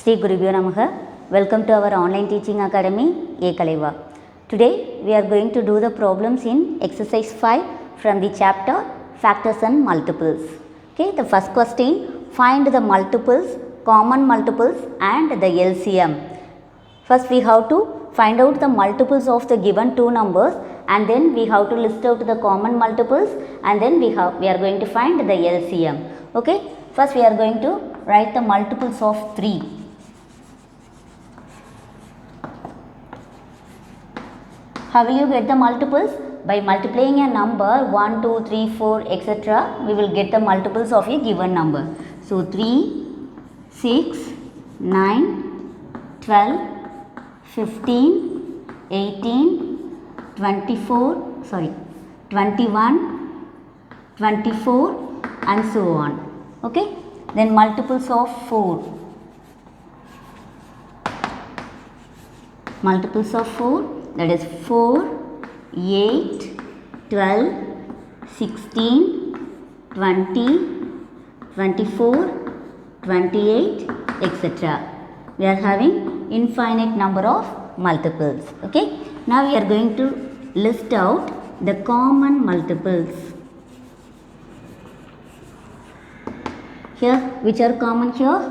Sri Gurubhyo Namaha. Welcome to our online teaching academy, Ekalaiva. Today we are going to do the problems in exercise 5 from the chapter Factors and Multiples. Okay, the first question, find the multiples, common multiples and the LCM. First we have to find out the multiples of the given two numbers, and then we have to list out the common multiples, and then we are going to find the LCM. Okay, first we are going to write the multiples of 3. How will you get the multiples? By multiplying a number 1, 2, 3, 4, etc. we will get the multiples of a given number. So 3, 6, 9, 12, 15, 18, 24, 21, 24 and so on. Okay. Then multiples of 4. Multiples of 4, that is 4, 8, 12, 16, 20, 24, 28, etc. We are having infinite number of multiples. Okay. Now we are going to list out the common multiples. Here, which are common here?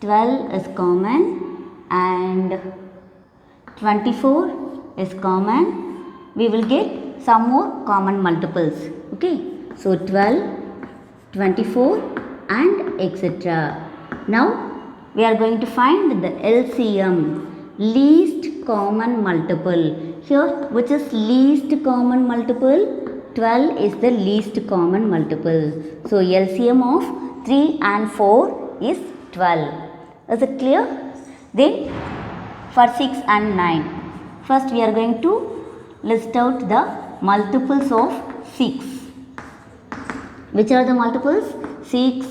12 is common and 24 is common. We will get some more common multiples. Okay. So 12, 24 and etc. Now we are going to find the LCM, least common multiple. Here, which is least common multiple? 12 is the least common multiple. So LCM of 3 and 4 is 12. Is it clear? Then for 6 and 9. First we are going to list out the multiples of 6. Which are the multiples? 6,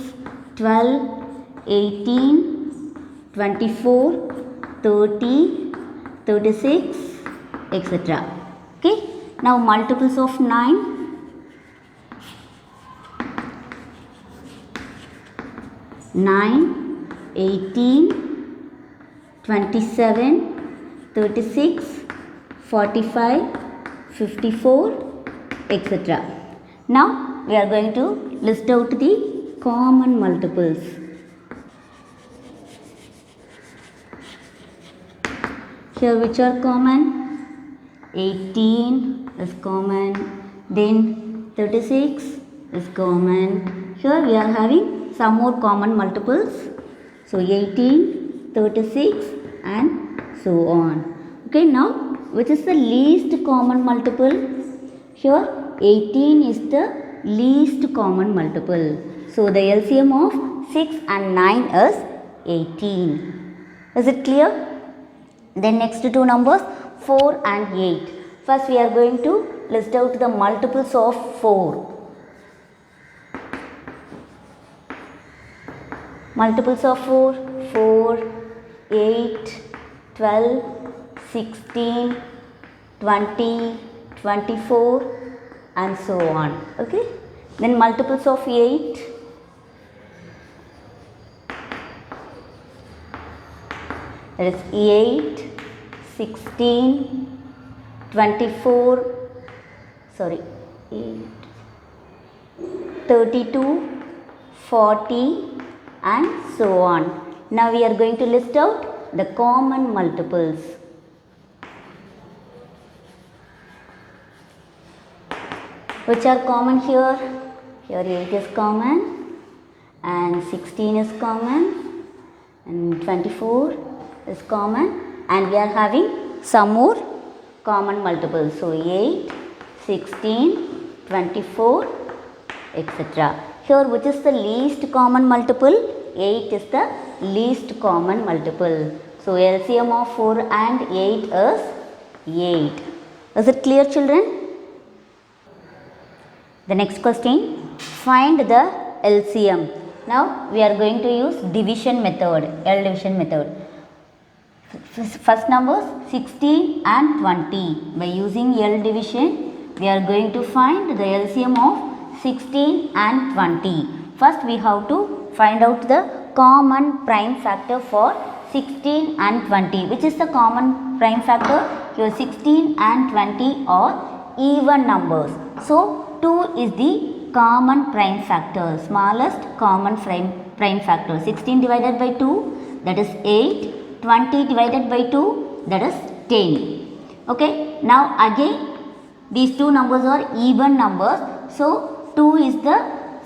12, 18, 24, 30, 36, etc. Okay. Now multiples of 9. 9, 18, 27, 36, 45, 54, etc. Now we are going to list out the common multiples. Here which are common? 18 is common, then 36 is common. Here we are having some more common multiples. So 18, 36 and so on. Okay, now which is the least common multiple? Here 18 is the least common multiple. So the LCM of 6 and 9 is 18. Is it clear? Then next two numbers 4 and 8. First we are going to list out the multiples of 4. Multiples of 4, 4, 8, 12, 16, 20, 24 and so on. Okay. Then multiples of 8. That is 8, 16, 24, 32, 40 and so on. Now we are going to list out the common multiples. Which are common here? Here 8 is common and 16 is common and 24 is common, and we are having some more common multiples. So 8, 16, 24, etc. Here which is the least common multiple? 8 is the least common multiple. So LCM of 4 and 8 is 8. Is it clear, children? The next question, find the LCM. Now we are going to use division method, L division method. First numbers 16 and 20. By using L division, we are going to find the LCM of 16 and 20. First we have to find out the common prime factor for 16 and 20. Which is the common prime factor? Here 16 and 20 are even numbers. So 2 is the common prime factor, smallest common prime factor. 16 divided by 2, that is 8. 20 divided by 2, that is 10. Okay, now again these two numbers are even numbers, so 2 is the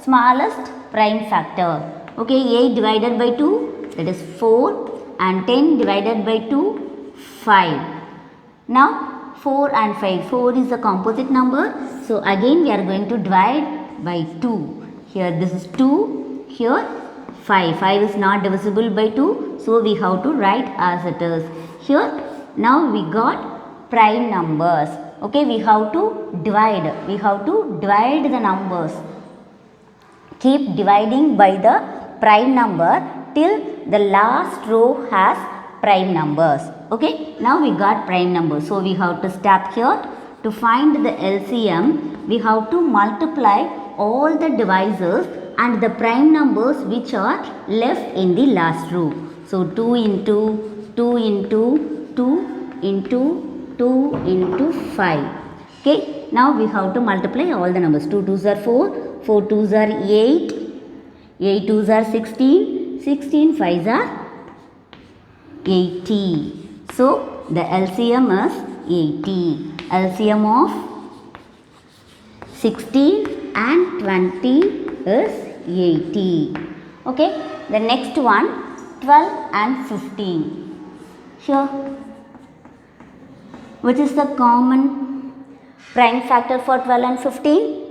smallest prime factor. Okay, 8 divided by 2, that is 4, and 10 divided by 2, 5. Now 4 and 5, 4 is a composite number, so again we are going to divide by 2. Here this is 2, here 5. 5 is not divisible by 2, so we have to write as it is. Here now we got prime numbers. Okay, we have to divide the numbers. Keep dividing by the prime number till the last row has prime numbers. Okay, now we got prime numbers, so we have to stop here. To find the LCM, we have to multiply all the divisors and the prime numbers which are left in the last row. So 2 into 2 into 2 into 2 into 5. Okay, now we have to multiply all the numbers. 2 2s are 4, 4 2s are 8, 8 2s are 16, 16 5s are 80. So the LCM is 80. LCM of 16 and 20 is 80. Okay, the next one 12 and 15. Here, which is the common prime factor for 12 and 15?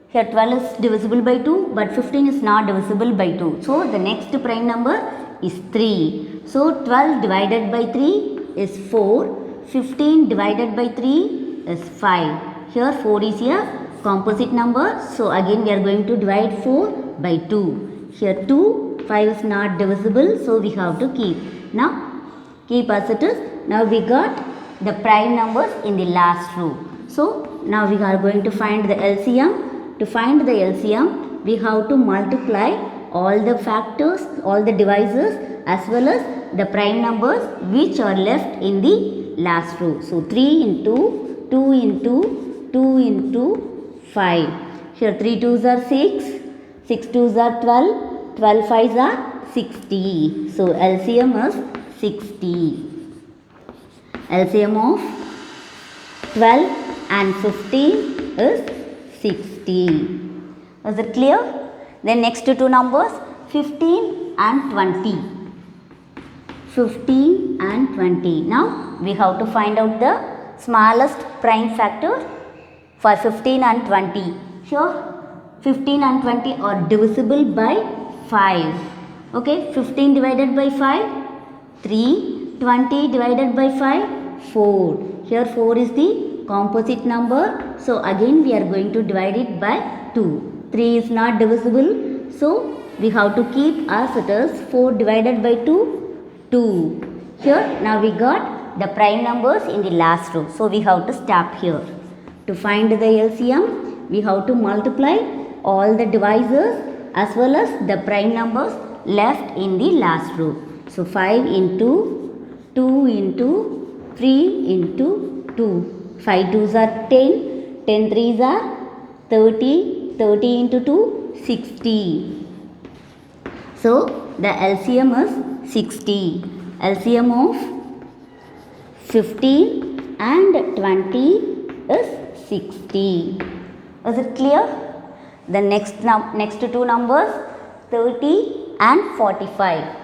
Here 12 is divisible by 2, but 15 is not divisible by 2. So the next prime number is 3. So 12 divided by 3 is 4. 15 divided by 3 is 5. Here 4 is a composite number. So again we are going to divide 4 by 2. Here 2, 5 is not divisible, so we have to keep. Now keep as it is. Now we got the prime numbers in the last row. So now we are going to find the LCM. To find the LCM, we have to multiply all the factors, all the divisors as well as the prime numbers which are left in the last row. So 3 into 2 into 2 into 5. Here 3 2s are 6, 6 2s are 12, 12 5s are 60. So LCM is 60. LCM of 12 and 15 is 60. Is it clear? Then next two numbers 15 and 20. 15 and 20. Now we have to find out the smallest prime factor for 15 and 20. Here 15 and 20 are divisible by 5. Okay, 15 divided by 5, 3. 20 divided by 5, 4. Here 4 is the composite number. So again we are going to divide it by 2. 3 is not divisible. So we have to keep as it is. 4 divided by 2, 2. Here now we got the prime numbers in the last row. So we have to stop here. To find the LCM, we have to multiply all the divisors as well as the prime numbers left in the last row. So 5 into 2 into 3 into 2. 5 2s are 10, 10 3s are 30, 30 into 2, 60. So the LCM is 60. LCM of 15 and 20 is 60. Is it clear? The next two numbers 30 and 45.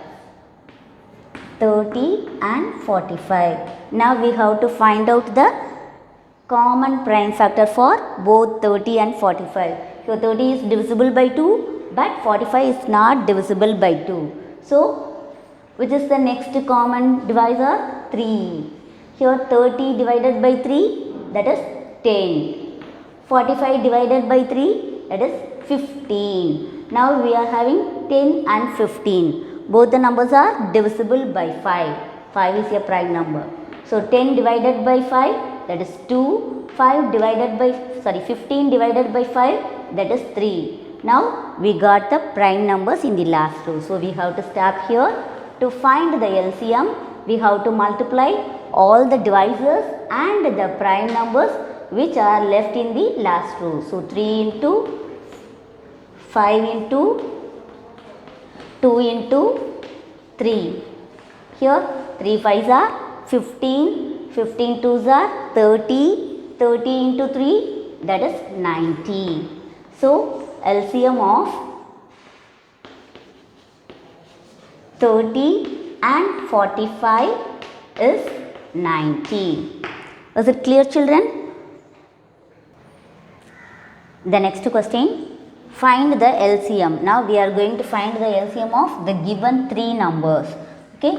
30 and 45. Now we have to find out the common prime factor for both 30 and 45. So 30 is divisible by 2, but 45 is not divisible by 2. So which is the next common divisor? 3. Here 30 divided by 3, that is 10. 45 divided by 3, that is 15. Now we are having 10 and 15. Both the numbers are divisible by 5. 5 is a prime number. So 10 divided by 5, that is 2. 15 divided by 5, that is 3. Now we got the prime numbers in the last row. So we have to stop here. To find the LCM, we have to multiply all the divisors and the prime numbers which are left in the last row. So 3 into 5 into 2 into 3. Here 3 5s are 15, 15 2s are 30, 30 into 3, that is 90. So LCM of 30 and 45 is 90. Was it clear, children? The next question, find the LCM. Now we are going to find the LCM of the given three numbers. Okay,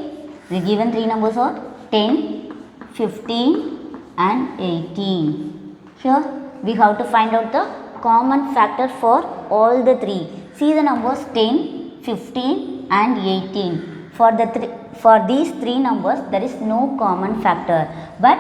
the given three numbers are 10, 15 and 18. Here we have to find out the common factor for all the three. See the numbers 10, 15 and 18. For these three numbers there is no common factor, but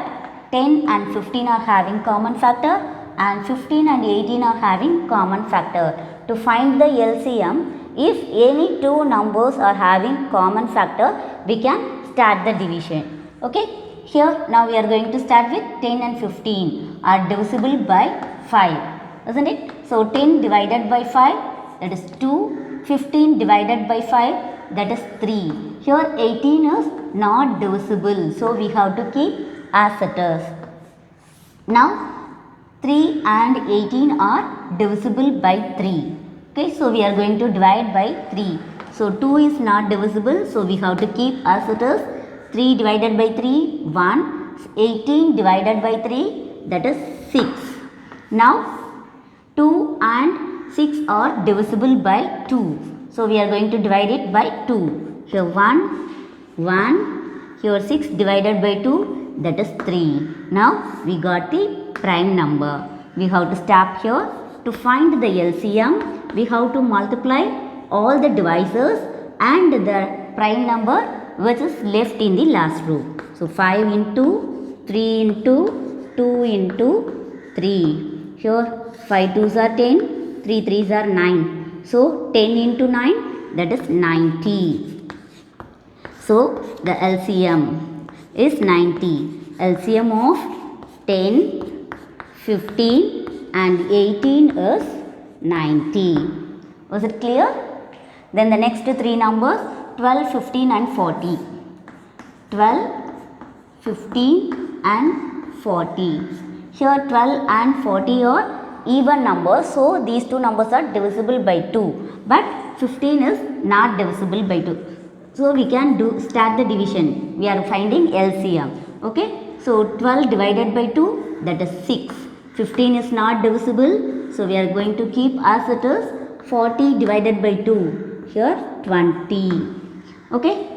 10 and 15 are having common factor and 15 and 18 are having common factor. To find the LCM, if any two numbers are having common factor, we can start the division. Okay, here now we are going to start with 10 and 15 are divisible by 5, isn't it? So 10 divided by 5, that is 2, 15 divided by 5, that is 3. Here 18 is not divisible, so we have to keep as it is. Now 3 and 18 are divisible by 3. Okay, so we are going to divide by 3. So 2 is not divisible, so we have to keep as it is. 3 divided by 3, 1. 18 divided by 3, that is 6. Now 2 and 6 are divisible by 2. So we are going to divide it by 2. Here 1, 1. Here 6 divided by 2, that is 3. Now we got the prime number. We have to stop here. To find the LCM, we have to multiply all the divisors and the prime number which is left in the last row. So 5 into 3 into 2 into 3. Here 5 2s are 10, 3 3s are 9. So 10 into 9, that is 90. So the LCM is 90. LCM of 10, 15 and 18 is 90. Was it clear? Then the next three numbers 12, 15 and 40. 12, 15 and 40. Here 12 and 40 are even numbers, so these two numbers are divisible by 2, but 15 is not divisible by 2. So we can start the division. We are finding LCM. Okay, so 12 divided by 2, that is 6. 15 is not divisible, so we are going to keep as it is. 40 divided by 2, here 20. Okay,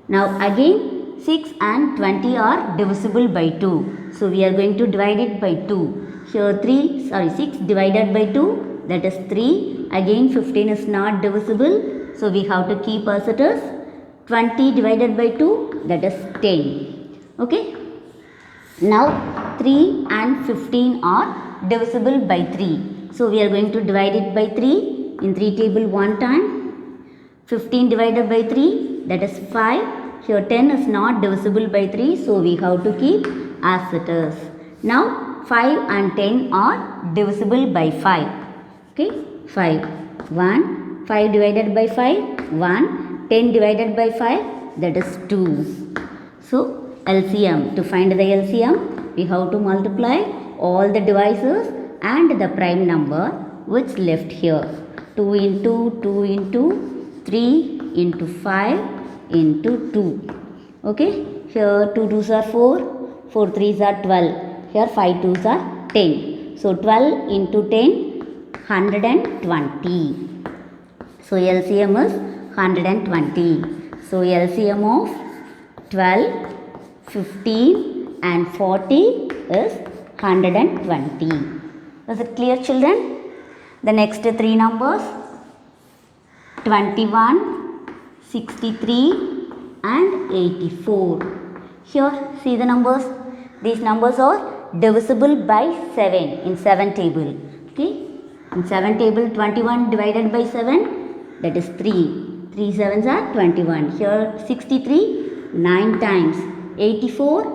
now again 6 and 20 are divisible by 2, so we are going to divide it by 2. Here 6 divided by 2, that is 3. Again 15 is not divisible, so we have to keep as it is. 20 divided by 2, that is 10. Okay, now 3 and 15 are divisible by 3, so we are going to divide it by 3 in 3 table one time. 15 divided by 3, that is 5. Here 10 is not divisible by 3, so we have to keep as it is. Now 5 and 10 are divisible by 5. Okay, 5. 1. 5 divided by 5, 1. 10 divided by 5, that is 2. So LCM, to find the LCM, we have to multiply all the divisors and the prime number which left here. 2 into 2 into 3 into 5 into 2. Okay, here 2 2s are 4, 4 3s are 12. Here 5 2s are 10. So 12 into 10, 120. So LCM is 120. So LCM of 12, 15 and 40 is 120. Is it clear, children? The next three numbers 21, 63 and 84. Here see the numbers. These numbers are divisible by 7 in 7 table. Okay, In 7 table, 21 divided by 7, that is 3. 3 sevens are 21. Here 63, 9 times. 84,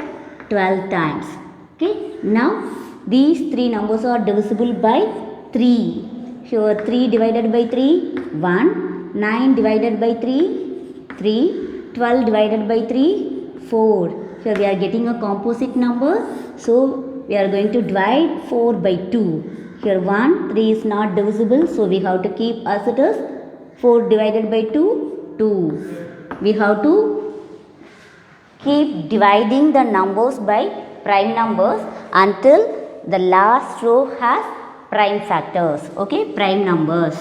12 times. Okay. Now these three numbers are divisible by 3. Here 3 divided by 3, 1. 9 divided by 3, 3. 12 divided by 3, 4. Here we are getting a composite number. So we are going to divide 4 by 2. Here 1, 3 is not divisible. So we have to keep as it is. 4 divided by 2, 2. We have to keep dividing the numbers by prime numbers until the last row has prime factors. Okay, prime numbers.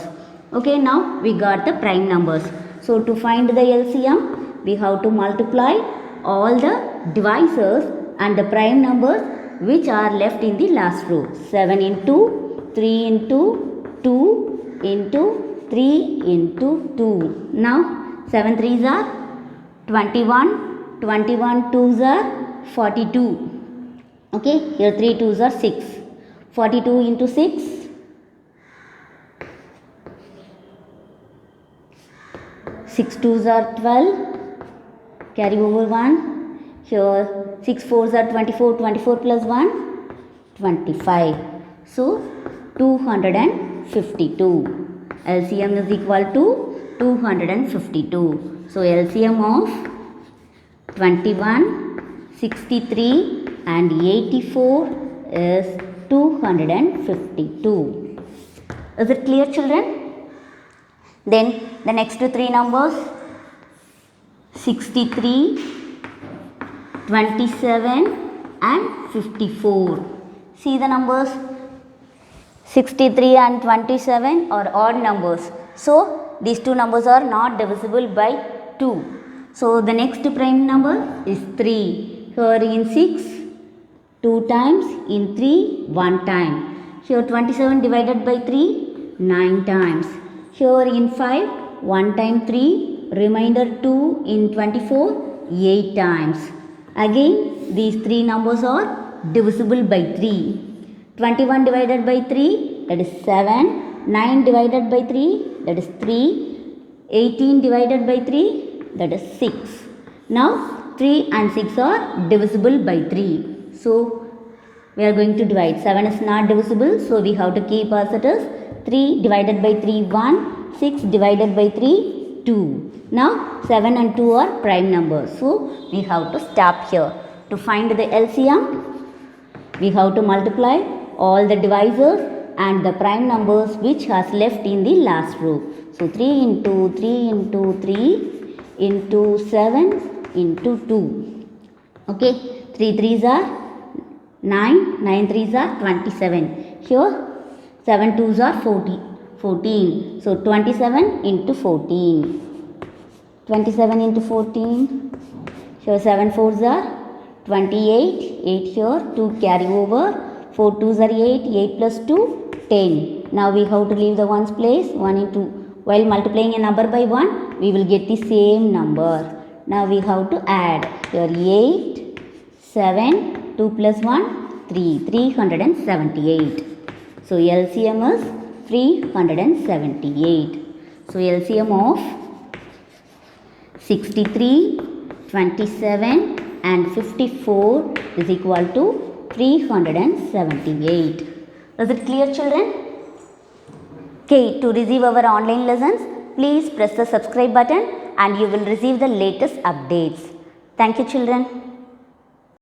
Okay, now we got the prime numbers. So to find the LCM, we have to multiply all the divisors and the prime numbers which are left in the last row. 7 into 3 into 2 into 3 into 2. Now 7 3s are 21, 21 2s are 42. Okay, here 3 2s are 6. 42 into 6, 6 2s are 12, carry over 1. Here 6 4s are 24, 24 plus 1, 25. So 252. LCM is equal to 252. So LCM of 21, 63 and 84 is 252. Is it clear, children? Then the next three numbers, 63, 27 and 54. See the numbers. 63 and 27 are odd numbers. So these two numbers are not divisible by 2. So the next prime number is 3. Here in 6, 2 times. In 3, 1 time. Here 27 divided by 3, 9 times. Here in 5, 1 time 3. Remainder 2 in 24, 8 times. Again these three numbers are divisible by 3. 21 divided by 3, that is 7. 9 divided by 3, that is 3. 18 divided by 3, that is 6. Now 3 and 6 are divisible by 3. So we are going to divide. 7 is not divisible, so we have to keep as it is. 3 divided by 3, 1. 6 divided by 3, 2. Now 7 and 2 are prime numbers. So we have to stop here. To find the LCM, we have to multiply all the divisors and the prime numbers which has left in the last row. So 3 into 3 into 3 into 7 into 2. Okay, 3 3s are 9, 9 3s are 27. Here 7 2s are 14. So 27 into 14. 27 into 14. Here 7 4s are 28. 8 here, 2 carry over. 4 2s are 8. 8 plus 2, 10. Now we have to leave the ones place. 1 into, while multiplying a number by 1, we will get the same number. Now we have to add. Here 8, 7, 2 plus 1, 3. 378. So LCM is 378. So LCM of 63, 27 and 54 is equal to 378. Is it clear, children? Okay, to receive our online lessons, please press the subscribe button and you will receive the latest updates. Thank you, children.